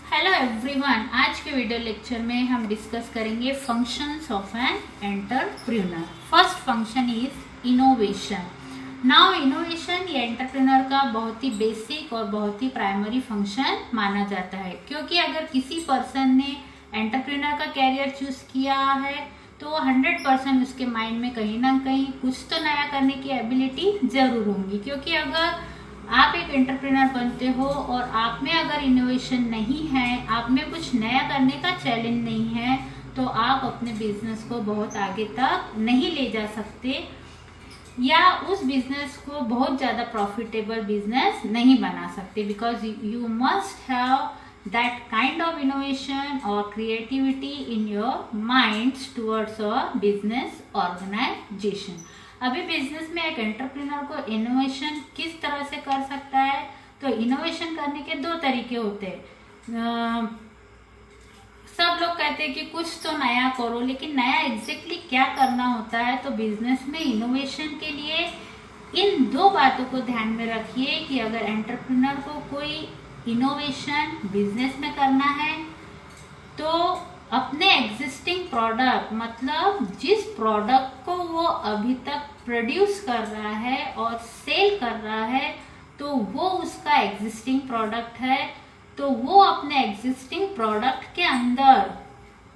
Hello everyone, आज के video lecture में हम डिस्कस करेंगे functions of an entrepreneur. First function is innovation. Now innovation ये एंटरप्रेन्योर का बहुत ही बेसिक और बहुत ही प्राइमरी फंक्शन माना जाता है, क्योंकि अगर किसी पर्सन ने एंटरप्रेन्योर का कैरियर चूज किया है तो 100% उसके माइंड में कहीं ना कहीं कुछ तो नया करने की एबिलिटी जरूर होंगी। क्योंकि अगर आप एक एंटरप्रेन्योर बनते हो और आप में अगर इनोवेशन नहीं है, आप में कुछ नया करने का चैलेंज नहीं है, तो आप अपने बिजनेस को बहुत आगे तक नहीं ले जा सकते या उस बिजनेस को बहुत ज़्यादा प्रॉफिटेबल बिजनेस नहीं बना सकते। Because you must have that kind of innovation और creativity in your minds towards a business organisation. अभी बिजनेस में एक एंटरप्रेन्योर को इनोवेशन किस तरह से कर सकता है, तो इनोवेशन करने के दो तरीके होते हैं। सब लोग कहते हैं कि कुछ तो नया करो, लेकिन नया एग्जैक्टली क्या करना होता है। तो बिजनेस में इनोवेशन के लिए इन दो बातों को ध्यान में रखिए कि अगर एंटरप्रेन्योर को कोई इनोवेशन बिजनेस में करना है तो अपने एग्जिस्टिंग प्रोडक्ट, मतलब जिस प्रोडक्ट को वो अभी तक प्रोड्यूस कर रहा है और सेल कर रहा है, तो वो उसका एग्जिस्टिंग प्रोडक्ट है, तो वो अपने एग्जिस्टिंग प्रोडक्ट के अंदर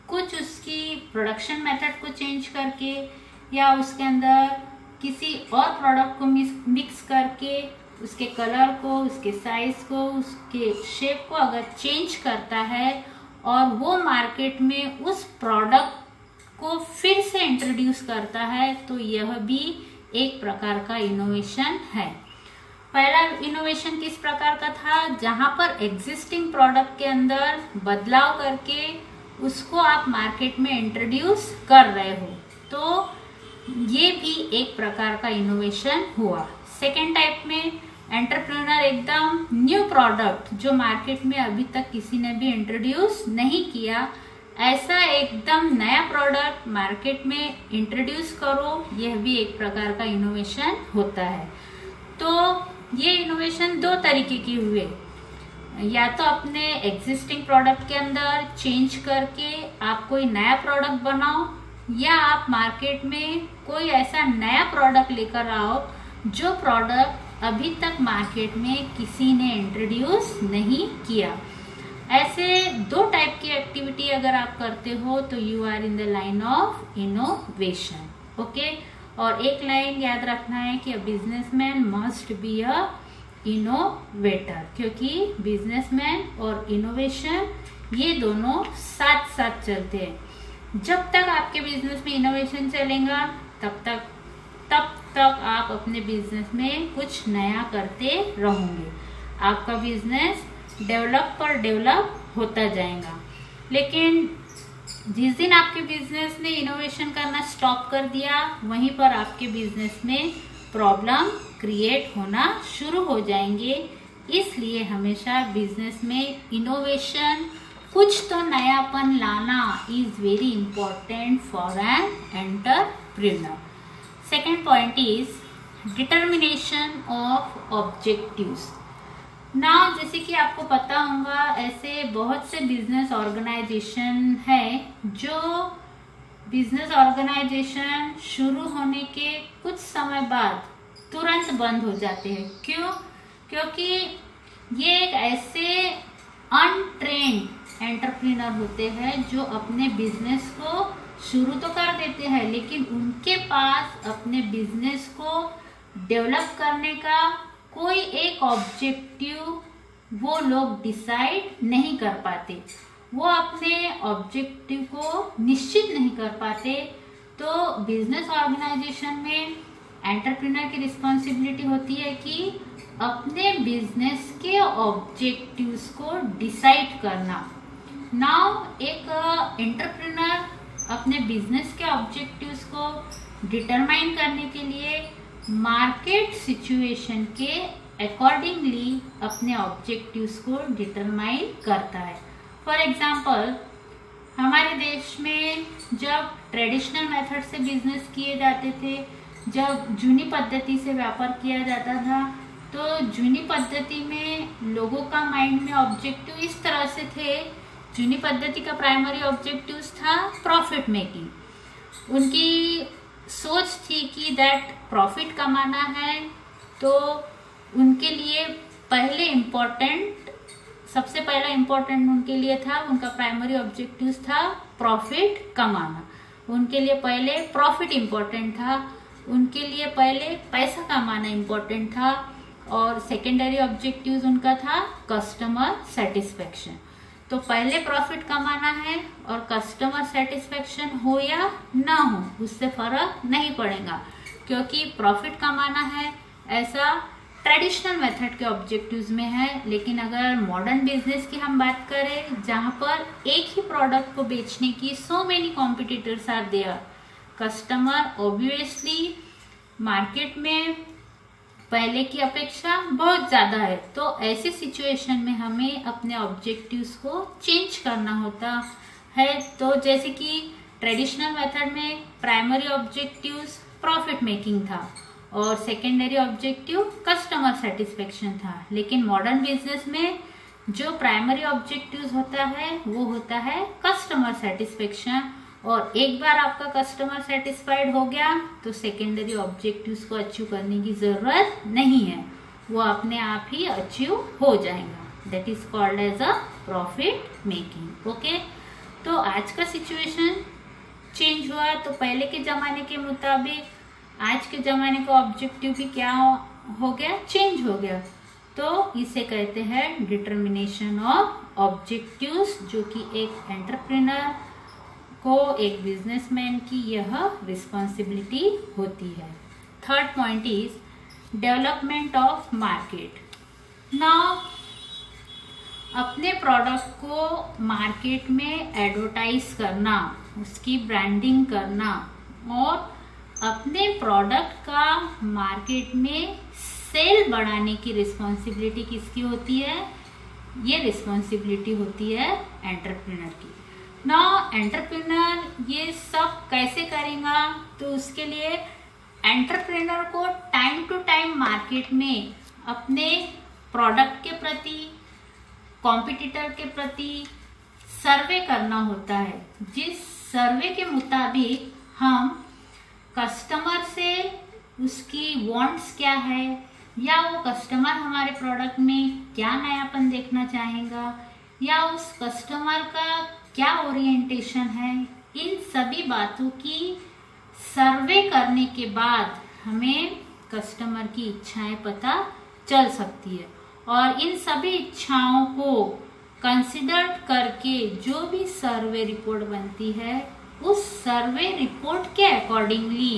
कुछ उसकी प्रोडक्शन मेथड को चेंज करके या उसके अंदर किसी और प्रोडक्ट को मिक्स करके उसके कलर को, उसके साइज को, उसके शेप को अगर चेंज करता है और वो मार्केट में उस प्रोडक्ट को फिर से इंट्रोड्यूस करता है, तो यह भी एक प्रकार का इनोवेशन है। पहला इनोवेशन किस प्रकार का था, जहां पर एग्जिस्टिंग प्रोडक्ट के अंदर बदलाव करके उसको आप मार्केट में इंट्रोड्यूस कर रहे हो, तो ये भी एक प्रकार का इनोवेशन हुआ। सेकेंड टाइप में एंटरप्रेन्योर एकदम न्यू प्रोडक्ट जो मार्केट में अभी तक किसी ने भी इंट्रोड्यूस नहीं किया, ऐसा एकदम नया प्रोडक्ट मार्केट में इंट्रोड्यूस करो, यह भी एक प्रकार का इनोवेशन होता है। तो ये इनोवेशन दो तरीके की हुए, या तो अपने एग्जिस्टिंग प्रोडक्ट के अंदर चेंज करके आप कोई नया प्रोडक्ट बनाओ, या आप मार्केट में कोई ऐसा नया प्रोडक्ट लेकर आओ जो प्रोडक्ट अभी तक मार्केट में किसी ने इंट्रोड्यूस नहीं किया। ऐसे दो टाइप की एक्टिविटी अगर आप करते हो तो you are in the line of innovation. Okay, और एक लाइन याद रखना है कि a businessman must be a innovator, क्योंकि बिजनेसमैन और इनोवेशन ये दोनों साथ साथ चलते हैं। जब तक आपके बिजनेस में इनोवेशन चलेगा तब तक आप अपने बिजनेस में कुछ नया करते रहोगे, आपका बिजनेस डेवलप होता जाएगा। लेकिन जिस दिन आपके बिजनेस ने इनोवेशन करना स्टॉप कर दिया, वहीं पर आपके बिजनेस में प्रॉब्लम क्रिएट होना शुरू हो जाएंगे। इसलिए हमेशा बिजनेस में इनोवेशन, कुछ तो नयापन लाना is very important for an entrepreneur. Second point is determination of objectives. Now, जैसे कि आपको पता होगा, ऐसे बहुत से बिजनेस ऑर्गेनाइजेशन है जो बिजनेस ऑर्गेनाइजेशन शुरू होने के कुछ समय बाद तुरंत बंद हो जाते हैं। क्यों? क्योंकि ये एक ऐसे अनट्रेन्ड एंटरप्रेन्योर होते हैं जो अपने बिजनेस को शुरू तो कर देते हैं, लेकिन उनके पास अपने बिजनेस को डेवलप करने का कोई एक ऑब्जेक्टिव वो लोग डिसाइड नहीं कर पाते, वो अपने ऑब्जेक्टिव को निश्चित नहीं कर पाते। तो बिजनेस ऑर्गेनाइजेशन में एंटरप्रेन्योर की रिस्पॉन्सिबिलिटी होती है कि अपने बिजनेस के ऑब्जेक्टिव्स को डिसाइड करना। नाउ एक एंटरप्रेन्योर अपने बिजनेस के ऑब्जेक्टिव्स को डिटरमाइन करने के लिए मार्केट सिचुएशन के अकॉर्डिंगली अपने ऑब्जेक्टिव्स को डिटरमाइन करता है। फॉर एग्जांपल, हमारे देश में जब ट्रेडिशनल मेथड से बिजनेस किए जाते थे, जब जूनी पद्धति से व्यापार किया जाता था, तो जूनी पद्धति में लोगों का माइंड में ऑब्जेक्टिव इस तरह से थे। जूनी पद्धति का प्राइमरी ऑब्जेक्टिव था प्रॉफिट मेकिंग। उनकी सोच थी कि दैट प्रॉफिट कमाना है, तो उनके लिए सबसे पहला इम्पोर्टेंट उनके लिए था, उनका प्राइमरी ऑब्जेक्टिव था प्रॉफिट कमाना। उनके लिए पहले प्रॉफिट इम्पोर्टेंट था, उनके लिए पहले पैसा कमाना इम्पोर्टेंट था, और सेकेंडरी ऑब्जेक्टिव उनका था कस्टमर सेटिस्फेक्शन। तो पहले प्रॉफिट कमाना है और कस्टमर सेटिस्फेक्शन हो या ना हो उससे फर्क नहीं पड़ेगा, क्योंकि प्रॉफिट कमाना है ऐसा ट्रेडिशनल मेथड के ऑब्जेक्टिव्स में है। लेकिन अगर मॉडर्न बिजनेस की हम बात करें, जहाँ पर एक ही प्रोडक्ट को बेचने की so many competitors are there, customer obviously market में पहले की अपेक्षा बहुत ज़्यादा है, तो ऐसे सिचुएशन में हमें अपने ऑब्जेक्टिव्स को चेंज करना होता है। तो जैसे कि ट्रेडिशनल मेथड में प्राइमरी ऑब्जेक्टिव्स प्रॉफिट मेकिंग था और सेकेंडरी ऑब्जेक्टिव कस्टमर सेटिस्फेक्शन था। लेकिन मॉडर्न बिजनेस में जो प्राइमरी ऑब्जेक्टिव होता है वो होता है कस्टमर सेटिस्फेक्शन, और एक बार आपका कस्टमर सेटिस्फाइड हो गया तो सेकेंडरी ऑब्जेक्टिव्स को अचीव करने की जरूरत नहीं है, वो अपने आप ही अचीव हो जाएगा। That is called as a profit making. Okay, तो आज का सिचुएशन चेंज हुआ, तो पहले के जमाने के मुताबिक आज के जमाने का ऑब्जेक्टिव भी क्या हो गया, चेंज हो गया। तो इसे कहते हैं डिटर्मिनेशन ऑफ ऑब्जेक्टिव्स, जो कि एक एंटरप्रेन्योर को, एक बिजनेसमैन की यह रिस्पॉन्सिबिलिटी होती है। Third point is development of market. Now अपने प्रोडक्ट को मार्केट में एडवर्टाइज करना, उसकी ब्रांडिंग करना और अपने प्रोडक्ट का मार्केट में सेल बढ़ाने की रिस्पॉन्सिबिलिटी किसकी होती है? ये रिस्पॉन्सिबिलिटी होती है एंटरप्रेन्योर की। नाउ एंटरप्रेन्योर ये सब कैसे करेगा? तो उसके लिए एंटरप्रेन्योर को टाइम टू टाइम मार्केट में अपने प्रोडक्ट के प्रति, कॉम्पिटिटर के प्रति सर्वे करना होता है, जिस सर्वे के मुताबिक हम कस्टमर से उसकी वांट्स क्या है, या वो कस्टमर हमारे प्रोडक्ट में क्या नयापन देखना चाहेगा, या उस कस्टमर का क्या ओरिएंटेशन है, इन सभी बातों की सर्वे करने के बाद हमें कस्टमर की इच्छाएं पता चल सकती है। और इन सभी इच्छाओं को कंसिडर करके जो भी सर्वे रिपोर्ट बनती है, उस सर्वे रिपोर्ट के अकॉर्डिंगली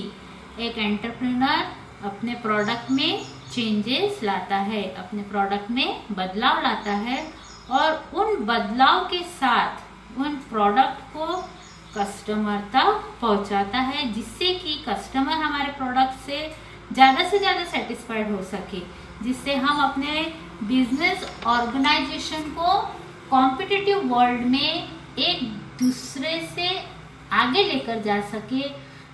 एक एंटरप्रेन्योर अपने प्रोडक्ट में चेंजेस लाता है, अपने प्रोडक्ट में बदलाव लाता है, और उन बदलाव के साथ उन प्रोडक्ट को कस्टमर तक पहुंचाता है, जिससे कि कस्टमर हमारे प्रोडक्ट से ज़्यादा सेटिस्फाइड हो सके, जिससे हम अपने बिजनेस ऑर्गेनाइजेशन को कॉम्पिटिटिव वर्ल्ड में एक दूसरे से आगे लेकर जा सके।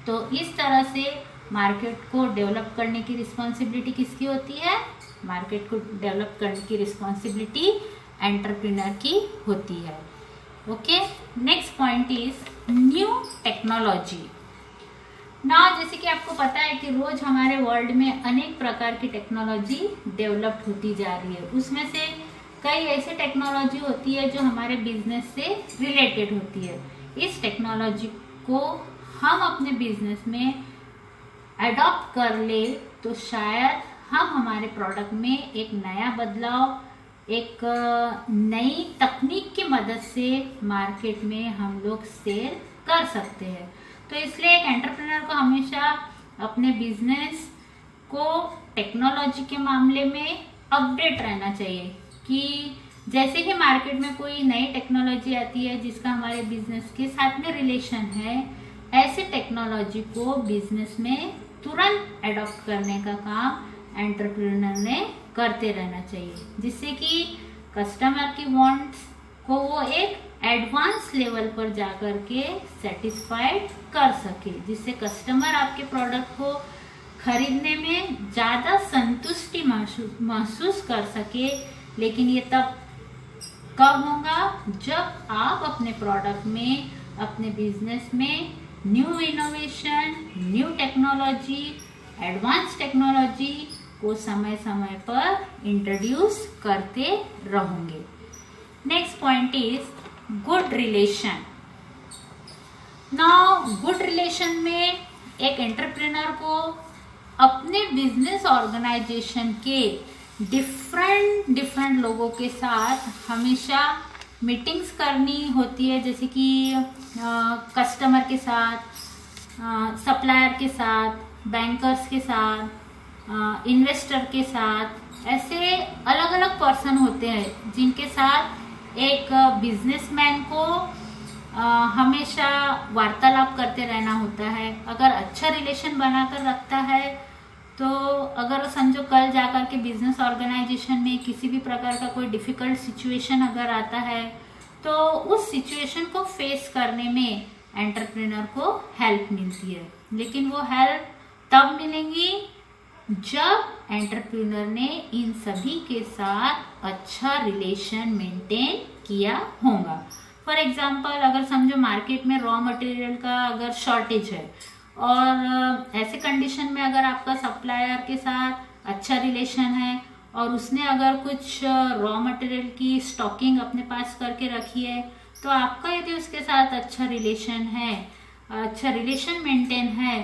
तो इस तरह से मार्केट को डेवलप करने की रिस्पॉन्सिबिलिटी किसकी होती है? मार्केट को डेवलप करने की रिस्पॉन्सिबिलिटी एंटरप्रेन्योर की होती है। Okay, next point is new technology. ना जैसे कि आपको पता है कि रोज हमारे वर्ल्ड में अनेक प्रकार की टेक्नोलॉजी डेवलप होती जा रही है। उसमें से कई ऐसे टेक्नोलॉजी होती है जो हमारे बिजनेस से रिलेटेड होती है। इस टेक्नोलॉजी को हम अपने बिजनेस में अडॉप्ट कर ले तो शायद हम हमारे प्रोडक्ट में एक नया बदलाव, एक नई तकनीक की मदद से मार्केट में हम लोग सेल कर सकते हैं। तो इसलिए एक एंटरप्रेन्योर को हमेशा अपने बिजनेस को टेक्नोलॉजी के मामले में अपडेट रहना चाहिए, कि जैसे कि मार्केट में कोई नई टेक्नोलॉजी आती है जिसका हमारे बिजनेस के साथ में रिलेशन है, ऐसे टेक्नोलॉजी को बिजनेस में तुरंत अडॉप्ट करने का काम एंटरप्रेन्योर ने करते रहना चाहिए, जिससे कि कस्टमर की वांट्स को वो एक एडवांस लेवल पर जाकर के सेटिस्फाइड कर सके, जिससे कस्टमर आपके प्रोडक्ट को खरीदने में ज़्यादा संतुष्टि महसूस कर सके। लेकिन ये तब कब होगा? जब आप अपने प्रोडक्ट में, अपने बिजनेस में new innovation, new technology, advance technology को समय समय पर इंट्रोड्यूस करते रहोगे। Next point is good relation. Now good relation में एक एंटरप्रेन्योर को अपने बिजनेस ऑर्गेनाइजेशन के डिफरेंट लोगों के साथ हमेशा मीटिंग्स करनी होती है, जैसे कि कस्टमर के साथ, सप्लायर के साथ, बैंकर्स के साथ, इन्वेस्टर के साथ। ऐसे अलग अलग पर्सन होते हैं जिनके साथ एक बिजनेसमैन को हमेशा वार्तालाप करते रहना होता है। अगर अच्छा रिलेशन बनाकर रखता है तो अगर समझो कल जाकर के बिजनेस ऑर्गेनाइजेशन में किसी भी प्रकार का कोई डिफिकल्ट सिचुएशन अगर आता है तो उस सिचुएशन को फेस करने में एंटरप्रेन्योर को हेल्प मिलती है। लेकिन वो हेल्प तब मिलेंगी जब एंटरप्रेन्योर ने इन सभी के साथ अच्छा रिलेशन मेंटेन किया होगा। फॉर एग्जाम्पल, अगर समझो मार्केट में रॉ मटेरियल का अगर शॉर्टेज है और ऐसे कंडीशन में अगर आपका सप्लायर के साथ अच्छा रिलेशन है और उसने अगर कुछ रॉ मटेरियल की स्टॉकिंग अपने पास करके रखी है, तो आपका यदि उसके साथ अच्छा रिलेशन है, अच्छा रिलेशन मेंटेन है,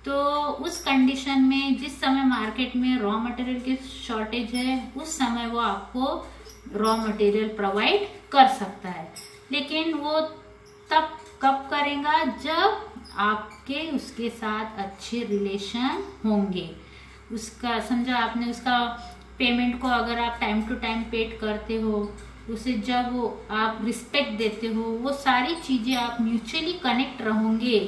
तो उस कंडीशन में जिस समय मार्केट में रॉ मटेरियल की शॉर्टेज है उस समय वो आपको रॉ मटेरियल प्रोवाइड कर सकता है। लेकिन वो तब कब करेगा? जब आपके उसके साथ अच्छे रिलेशन होंगे। उसका समझो आपने उसका पेमेंट को अगर आप टाइम टू टाइम पेड करते हो, उसे जब आप रिस्पेक्ट देते हो, वो सारी चीज़ें आप म्यूचुअली कनेक्ट रहोगे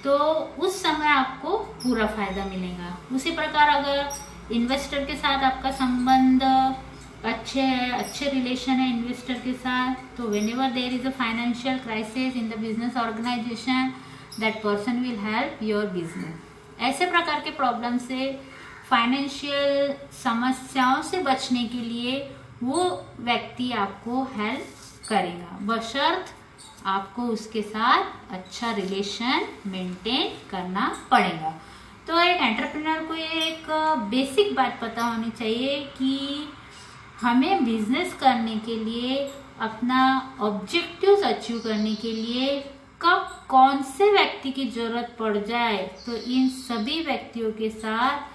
तो उस समय आपको पूरा फायदा मिलेगा। उसी प्रकार अगर इन्वेस्टर के साथ आपका संबंध अच्छे है, अच्छे रिलेशन है इन्वेस्टर के साथ, तो whenever there is a financial crisis in the business organization that person will help your business. ऐसे प्रकार के प्रॉब्लम से, फाइनेंशियल समस्याओं से बचने के लिए वो व्यक्ति आपको हेल्प करेगा, बशर्त आपको उसके साथ अच्छा रिलेशन मेंटेन करना पड़ेगा। तो एक एंटरप्रेन्योर को ये एक बेसिक बात पता होनी चाहिए कि हमें बिजनेस करने के लिए, अपना ऑब्जेक्टिव्स अचीव करने के लिए कब कौन से व्यक्ति की जरूरत पड़ जाए, तो इन सभी व्यक्तियों के साथ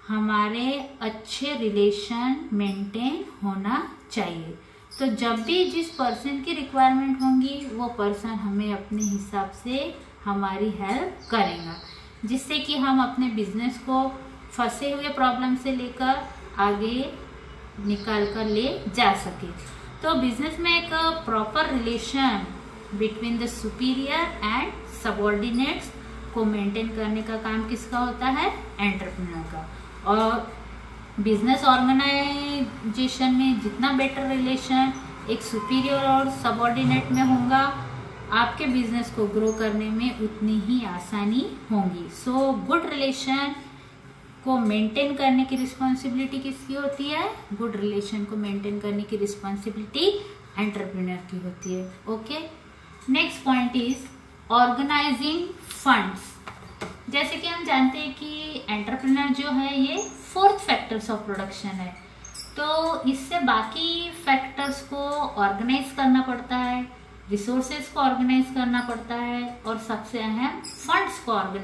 हमारे अच्छे रिलेशन मेंटेन होना चाहिए। तो जब भी जिस पर्सन की रिक्वायरमेंट होंगी वो पर्सन हमें अपने हिसाब से हमारी हेल्प करेगा, जिससे कि हम अपने बिजनेस को फंसे हुए प्रॉब्लम से लेकर आगे निकाल कर ले जा सके। तो बिजनेस में एक proper relation between the superior and subordinates को मेंटेन करने का काम किसका होता है? एंटरप्रेन्योर का। और बिजनेस ऑर्गेनाइजेशन में जितना बेटर रिलेशन एक सुपीरियर और सबऑर्डिनेट में होगा, आपके बिजनेस को ग्रो करने में उतनी ही आसानी होगी। सो गुड रिलेशन को मेंटेन करने की रिस्पॉन्सिबिलिटी किसकी होती है? गुड रिलेशन को मेंटेन करने की रिस्पॉन्सिबिलिटी एंटरप्रेन्योर की होती है। Okay, next point is organizing funds. जैसे कि हम जानते हैं कि एंटरप्रेन्योर जो है ये फोर्थ फैक्टर्स ऑफ प्रोडक्शन है, तो इससे बाकी फैक्टर्स को ऑर्गेनाइज करना पड़ता है, रिसोर्सेज को ऑर्गेनाइज करना पड़ता है और सबसे अहम फंड्स को ऑर्गेनाइज